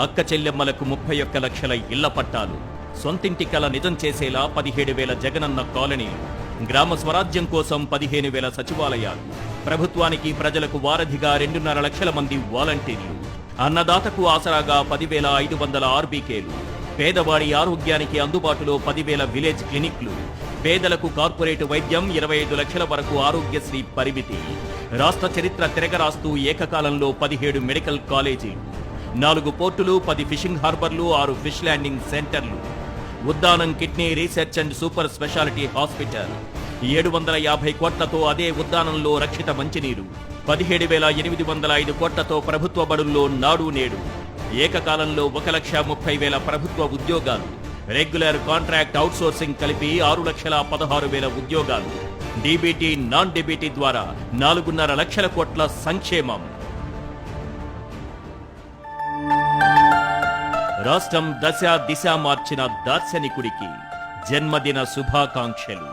అక్క చెల్లెమ్మలకు 31 లక్షల ఇళ్ల పట్టాలు, సొంతింటి కల నిజం చేసేలా 17,000 జగనన్న కాలనీలు, గ్రామ స్వరాజ్యం కోసం 15,000 సచివాలయాలు, ప్రభుత్వానికి ప్రజలకు వారధిగా 2.5 లక్షల మంది వాలంటీర్లు, అన్నదాతకు ఆసరాగా 10,500 ఆర్బీకేలు, పేదవాడి ఆరోగ్యానికి అందుబాటులో 10,000 విలేజ్ క్లినిక్లు, పేదలకు కార్పొరేట్ వైద్యం 25 లక్షల వరకు ఆరోగ్యశ్రీ పరిమితి, రాష్ట్ర చరిత్ర తిరగరాస్తూ ఏకకాలంలో 17 మెడికల్ కాలేజీలు, 4 పోర్టులు, 10 ఫిషింగ్ హార్బర్లు, 6 ఫిష్ ల్యాండింగ్ సెంటర్లు, Uddanam kidney research and super speciality hospital, 750 కోట్లతో అదే ఉద్దానంలో రక్షిత మంచినీరు, 17,805 కోట్లతో ప్రభుత్వ బడుల్లో నాడు నేడు, ఏకకాలంలో 1,30,000 ప్రభుత్వ ఉద్యోగాలు, రెగ్యులర్ కాంట్రాక్ట్ అవుట్సోర్సింగ్ కలిపి 6,16,000 ఉద్యోగాలు, డీబీటీ నాన్ డీబీటీ ద్వారా 4.5 లక్షల కోట్ల సంక్షేమం. రాష్ట్రం దశ దిశ మార్చిన దార్శనికుడికి జన్మదిన శుభాకాంక్షలు.